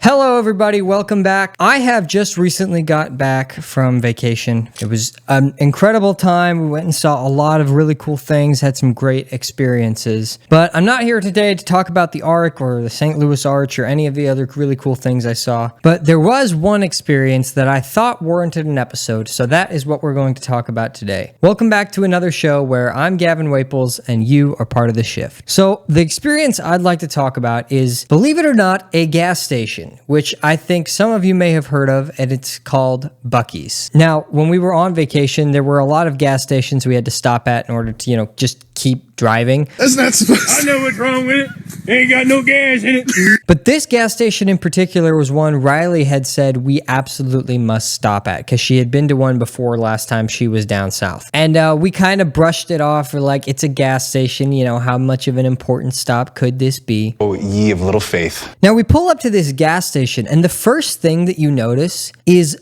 Hello, everybody. Welcome back. I have just recently got back from vacation. It was an incredible time. We went and saw a lot of really cool things, had some great experiences. But I'm not here today to talk about the Ark or the St. Louis Arch or any of the other really cool things I saw. But there was one experience that I thought warranted an episode, so that is what we're going to talk about today. Welcome back to another show where I'm Gavin Waples and you are part of the shift. So the experience I'd like to talk about is, believe it or not, a gas station, which I think some of you may have heard of, and it's called Buc-ee's. Now, when we were on vacation, there were a lot of gas stations we had to stop at in order to, just keep driving. That's not supposed to... I know what's wrong with it. Ain't got no gas in it. But this gas station in particular was one Riley had said we absolutely must stop at because she had been to one before last time she was down south. And we kind of brushed it off for like, it's a gas station, how much of an important stop could this be? Oh, ye of little faith. Now we pull up to this gas station and the first thing that you notice is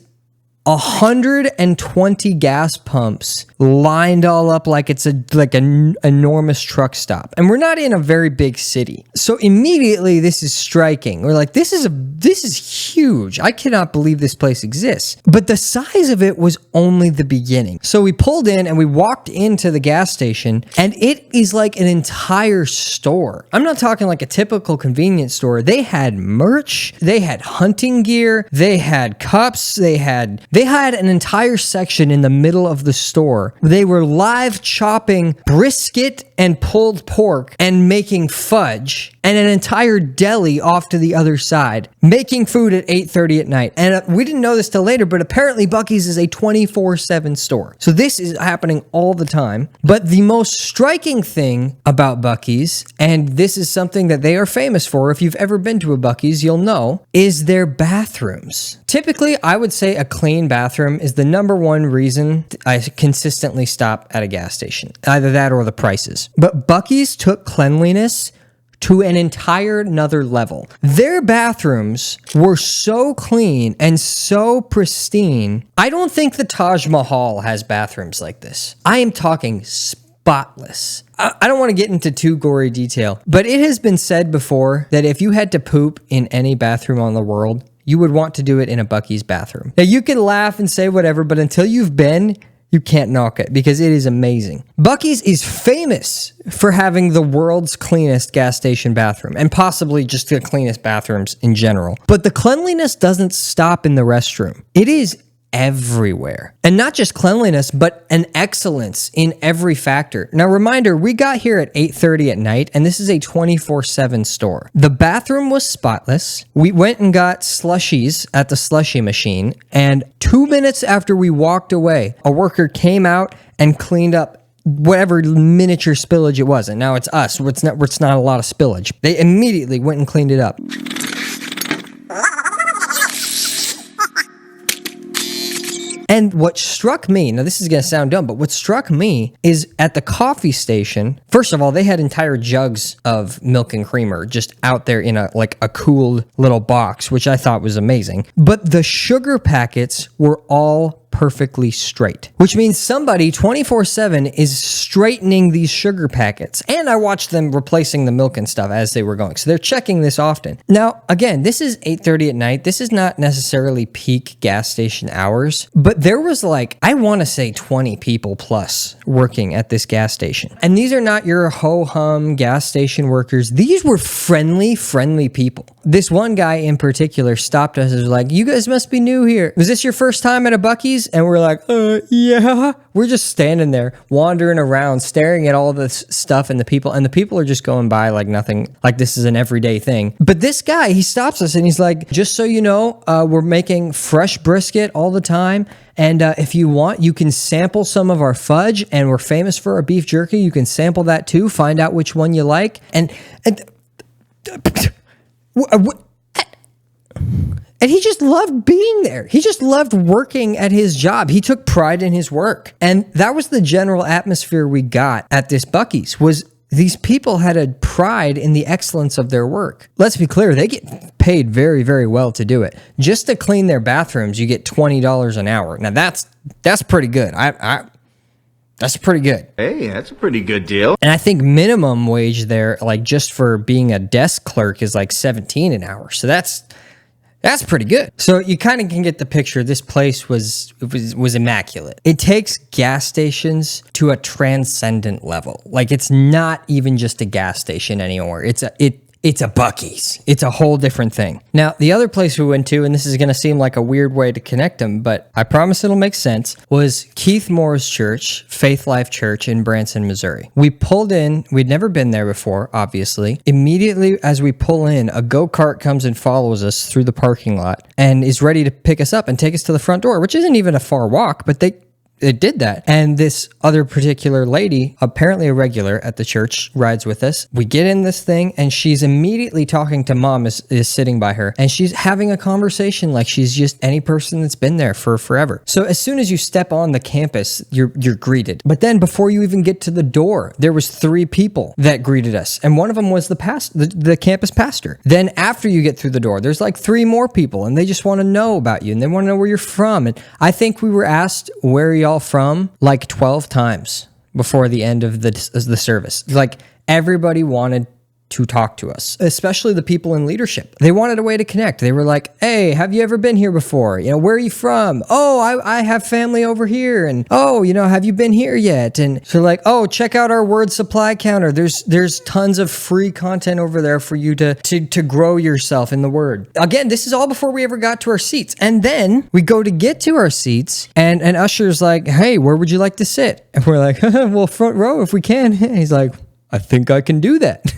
120 gas pumps lined all up like it's an enormous truck stop. And we're not in a very big city. So immediately this is striking. We're like, this is huge. I cannot believe this place exists. But the size of it was only the beginning. So we pulled in and we walked into the gas station and it is like an entire store. I'm not talking like a typical convenience store. They had merch, they had hunting gear, they had cups, they had an entire section in the middle of the store. They were live chopping brisket and pulled pork and making fudge, and an entire deli off to the other side, making food at 8:30 at night. And we didn't know this till later, but apparently Buc-ee's is a 24/7 store. So this is happening all the time. But the most striking thing about Buc-ee's, and this is something that they are famous for, if you've ever been to a Buc-ee's, you'll know, is their bathrooms. Typically, I would say a clean bathroom is the number one reason I consistently stop at a gas station. Either that or the prices. But Buc-ee's took cleanliness to an entire another level. Their bathrooms were so clean and so pristine. I don't think the Taj Mahal has bathrooms like this. I am talking spotless. I don't want to get into too gory detail, but it has been said before that if you had to poop in any bathroom on the world, you would want to do it in a Buc-ee's bathroom. Now, you can laugh and say whatever, but until you've been, you can't knock it because it is amazing. Buc-ee's is famous for having the world's cleanest gas station bathroom and possibly just the cleanest bathrooms in general. But the cleanliness doesn't stop in the restroom. It is everywhere. And not just cleanliness, but an excellence in every factor. Now, reminder, we got here at 8:30 at night, and this is a 24/7 store. The bathroom was spotless. We went and got slushies at the slushie machine, and 2 minutes after we walked away, a worker came out and cleaned up whatever miniature spillage it was. And now it's us. It's not a lot of spillage. They immediately went and cleaned it up. And what struck me, now this is going to sound dumb, but what struck me is at the coffee station, first of all, they had entire jugs of milk and creamer just out there in a cooled little box, which I thought was amazing. But the sugar packets were all perfectly straight, which means somebody 24/7 is straightening these sugar packets. And I watched them replacing the milk and stuff as they were going. So they're checking this often. Now, again, this is 8:30 at night. This is not necessarily peak gas station hours, but there was I want to say 20 people plus working at this gas station. And these are not your ho-hum gas station workers. These were friendly people. This one guy in particular stopped us and was like, "You guys must be new here. Was this your first time at a Buc-ee's?" And we're like, yeah. We're just standing there, wandering around, staring at all this stuff and the people are just going by like nothing, like this is an everyday thing. But this guy, he stops us and he's like, "Just so you know, we're making fresh brisket all the time. And if you want, you can sample some of our fudge, and we're famous for our beef jerky. You can sample that too, find out which one you like." And he just loved being there. He just loved working at his job. He took pride in his work. And that was the general atmosphere we got at this Buc-ee's, was these people had a pride in the excellence of their work. Let's be clear, they get paid very, very well to do it. Just to clean their bathrooms, you get $20 an hour. Now that's pretty good. That's pretty good. Hey, that's a pretty good deal. And I think minimum wage there, just for being a desk clerk, is like $17 an hour. So that's That's pretty good. So you kind of can get the picture. This place was immaculate. It takes gas stations to a transcendent level. Like, it's not even just a gas station anymore. It's a Buc-ee's. It's a whole different thing. Now, the other place we went to, and this is going to seem like a weird way to connect them, but I promise it'll make sense, was Keith Moore's church, Faith Life Church in Branson, Missouri. We pulled in. We'd never been there before, obviously. Immediately as we pull in, a go-kart comes and follows us through the parking lot and is ready to pick us up and take us to the front door, which isn't even a far walk, but it did that. And this other particular lady, apparently a regular at the church, rides with us. We get in this thing and she's immediately talking to mom is sitting by her. And she's having a conversation like she's just any person that's been there for forever. So as soon as you step on the campus, you're greeted. But then before you even get to the door, there was 3 people that greeted us. And one of them was the campus pastor. Then after you get through the door, there's like 3 more people and they just want to know about you and they want to know where you're from. And I think we were asked, where are y'all from, like 12 times before the end of the service. Like, everybody wanted to talk to us, especially the people in leadership. They wanted a way to connect. They were like, hey, have you ever been here before? Where are you from? Oh, I have family over here. And, oh, have you been here yet? And so like, oh, check out our word supply counter. There's tons of free content over there for you to grow yourself in the word. Again, this is all before we ever got to our seats. And then we go to get to our seats and an usher's like, hey, where would you like to sit? And we're like, well, front row if we can. He's like, I think I can do that.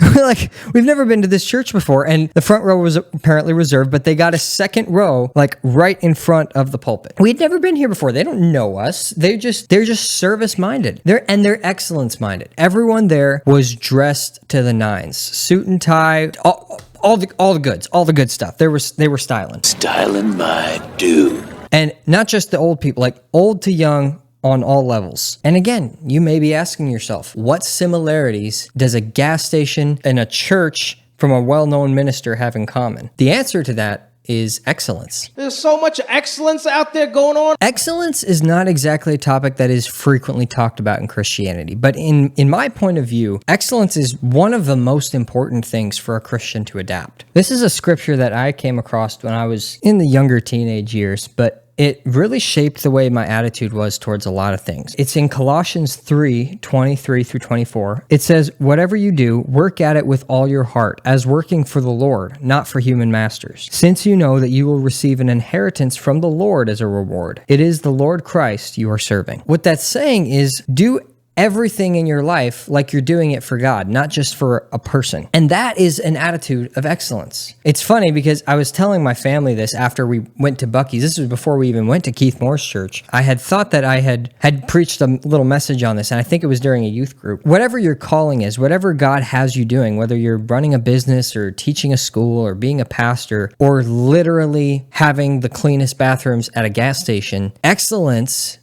We're like, we've never been to this church before. And the front row was apparently reserved, but they got a second row, like right in front of the pulpit. We'd never been here before. They don't know us. They're just service minded. They're excellence minded. Everyone there was dressed to the nines, suit and tie, all the goods, all the good stuff. They were styling. Styling my dude. And not just the old people, like old to young, on all levels. And again, you may be asking yourself, what similarities does a gas station and a church from a well-known minister have in common? The answer to that is excellence. There's so much excellence out there going on. Excellence is not exactly a topic that is frequently talked about in Christianity, but in my point of view, excellence is one of the most important things for a Christian to adapt. This is a scripture that I came across when I was in the younger teenage years, but it really shaped the way my attitude was towards a lot of things. It's in Colossians 3:23-24. It says, whatever you do, work at it with all your heart, as working for the Lord, not for human masters, since you know that you will receive an inheritance from the Lord as a reward. It is the Lord Christ you are serving. What that's saying is, do everything in your life like you're doing it for God, not just for a person. And that is an attitude of excellence. It's funny because I was telling my family this after we went to Buc-ee's. This was before we even went to Keith Moore's church. I had thought that I had preached a little message on this, and I think it was during a youth group. Whatever your calling is, whatever God has you doing, whether you're running a business or teaching a school or being a pastor or literally having the cleanest bathrooms at a gas station, excellence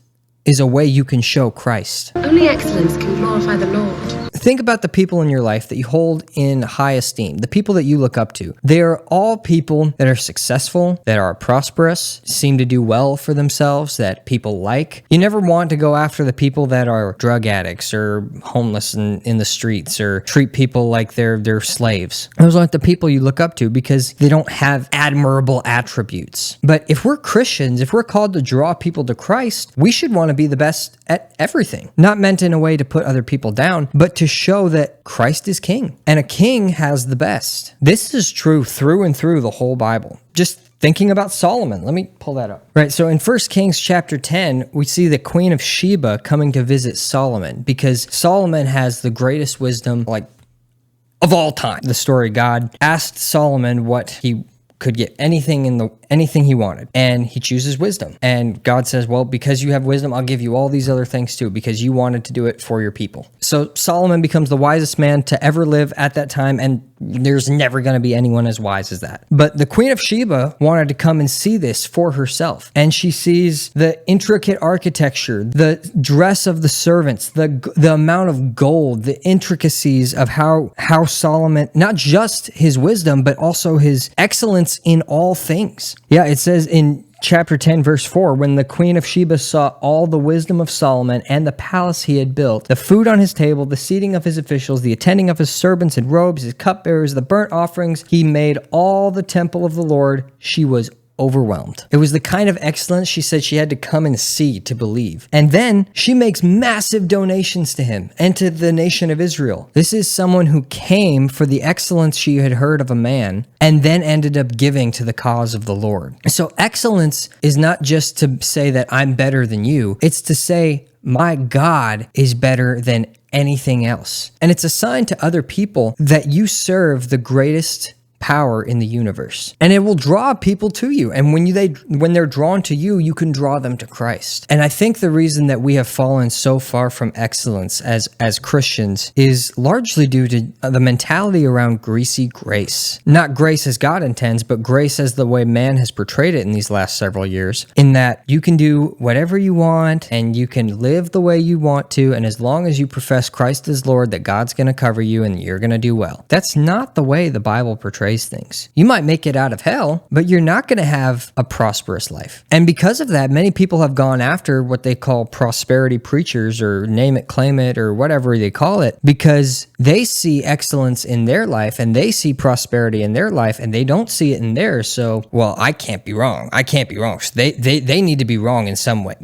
is a way you can show Christ. Only excellence can glorify the Lord. Think about the people in your life that you hold in high esteem, the people that you look up to. They are all people that are successful, that are prosperous, seem to do well for themselves, that people like. You never want to go after the people that are drug addicts or homeless in the streets or treat people like they're slaves. Those aren't the people you look up to because they don't have admirable attributes. But if we're Christians, if we're called to draw people to Christ, we should want to be the best at everything. Not meant in a way to put other people down, but to show that Christ is king, and a king has the best. This is true through and through the whole Bible. Just thinking about Solomon. Let me pull that up. Right, so in 1 Kings chapter 10, we see the Queen of Sheba coming to visit Solomon because Solomon has the greatest wisdom, like, of all time. The story, God asked Solomon what he could get anything he wanted, and he chooses wisdom. And God says, well, because you have wisdom, I'll give you all these other things too, because you wanted to do it for your people. So Solomon becomes the wisest man to ever live at that time, and there's never going to be anyone as wise as that. But the Queen of Sheba wanted to come and see this for herself, and she sees the intricate architecture, the dress of the servants, the amount of gold, the intricacies of how Solomon, not just his wisdom, but also his excellence in all things. Yeah, it says in chapter 10, verse 4, when the queen of Sheba saw all the wisdom of Solomon and the palace he had built, the food on his table, the seating of his officials, the attending of his servants in robes, his cupbearers, the burnt offerings, he made all the temple of the Lord, she was overwhelmed. It was the kind of excellence she said she had to come and see to believe. And then she makes massive donations to him and to the nation of Israel. This is someone who came for the excellence she had heard of a man and then ended up giving to the cause of the Lord. So excellence is not just to say that I'm better than you. It's to say my God is better than anything else. And it's a sign to other people that you serve the greatest power in the universe, and it will draw people to you. And when they're drawn to you, you can draw them to Christ. And I think the reason that we have fallen so far from excellence as Christians is largely due to the mentality around greasy grace. Not grace as God intends, but grace as the way man has portrayed it in these last several years, in that you can do whatever you want and you can live the way you want to, and as long as you profess Christ as Lord, that God's going to cover you and you're going to do well. That's not the way the Bible portrays things. You might make it out of hell, but you're not going to have a prosperous life. And because of that, many people have gone after what they call prosperity preachers, or name it, claim it, or whatever they call it, because they see excellence in their life and they see prosperity in their life and they don't see it in theirs. So, well, I can't be wrong. I can't be wrong. So they need to be wrong in some way.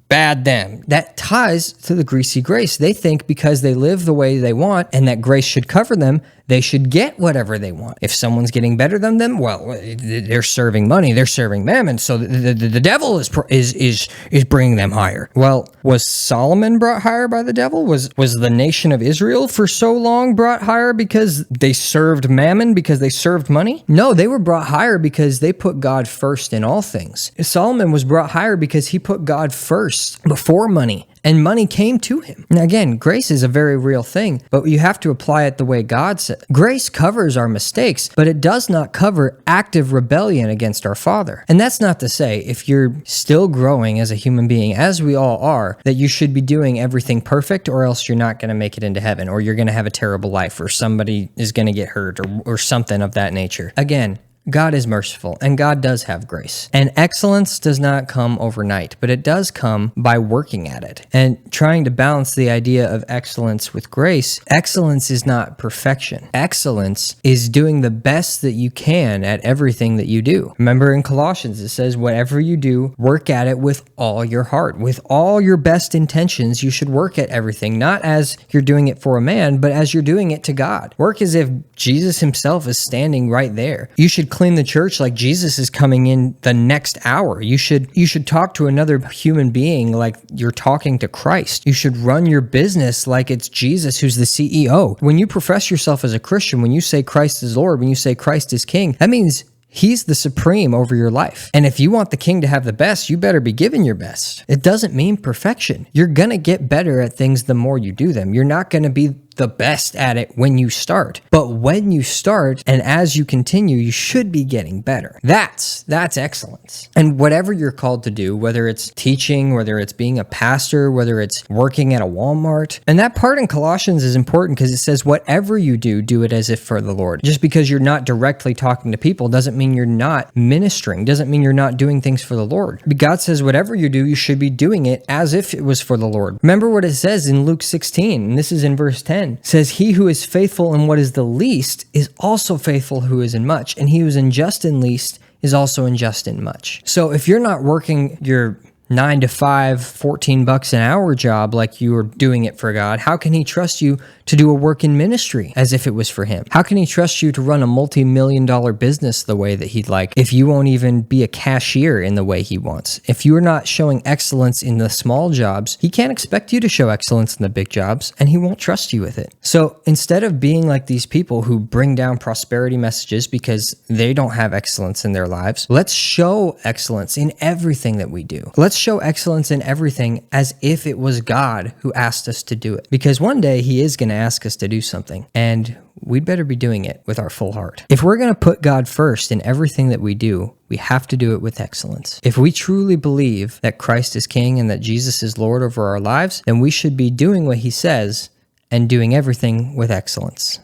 Bad them. That ties to the greasy grace. They think because they live the way they want and that grace should cover them, they should get whatever they want. If someone's getting better than them, well, they're serving money, they're serving mammon, so the devil is bringing them higher. Well, was Solomon brought higher by the devil? Was the nation of Israel for so long brought higher because they served mammon, because they served money? No, they were brought higher because they put God first in all things. Solomon was brought higher because he put God first before money. And money came to him. Now again, grace is a very real thing, but you have to apply it the way God said. Grace covers our mistakes, but it does not cover active rebellion against our Father. And that's not to say, if you're still growing as a human being, as we all are, that you should be doing everything perfect, or else you're not going to make it into heaven, or you're going to have a terrible life, or somebody is going to get hurt, or something of that nature. Again, God is merciful, and God does have grace. And excellence does not come overnight, but it does come by working at it. And trying to balance the idea of excellence with grace, excellence is not perfection. Excellence is doing the best that you can at everything that you do. Remember in Colossians, it says, whatever you do, work at it with all your heart. With all your best intentions, you should work at everything, not as you're doing it for a man, but as you're doing it to God. Work as if Jesus himself is standing right there. You should clean the church like Jesus is coming in the next hour. You should talk to another human being like you're talking to Christ. You should run your business like it's Jesus who's the CEO. When you profess yourself as a Christian, when you say Christ is Lord, when you say Christ is King, that means He's the supreme over your life. And if you want the king to have the best, you better be giving your best. It doesn't mean perfection. You're going to get better at things the more you do them. You're not going to be the best at it when you start. But when you start and as you continue, you should be getting better. That's excellence. And whatever you're called to do, whether it's teaching, whether it's being a pastor, whether it's working at a Walmart. And that part in Colossians is important because it says, whatever you do, do it as if for the Lord. Just because you're not directly talking to people doesn't mean you're not ministering, doesn't mean you're not doing things for the Lord. But God says, whatever you do, you should be doing it as if it was for the Lord. Remember what it says in Luke 16, and this is in verse 10. It says, he who is faithful in what is the least is also faithful who is in much, and he who is unjust in least is also unjust in much. So if you're not working your 9 to 5, $14 an hour job like you are doing it for God, how can he trust you to do a work in ministry as if it was for him? How can he trust you to run a multi-million-dollar business the way that he'd like if you won't even be a cashier in the way he wants? If you're not showing excellence in the small jobs, he can't expect you to show excellence in the big jobs, and he won't trust you with it. So instead of being like these people who bring down prosperity messages because they don't have excellence in their lives, let's show excellence in everything that we do. Let's show excellence in everything as if it was God who asked us to do it. Because one day he is going to ask us to do something, and we'd better be doing it with our full heart. If we're going to put God first in everything that we do, we have to do it with excellence. If we truly believe that Christ is King and that Jesus is Lord over our lives, then we should be doing what he says and doing everything with excellence.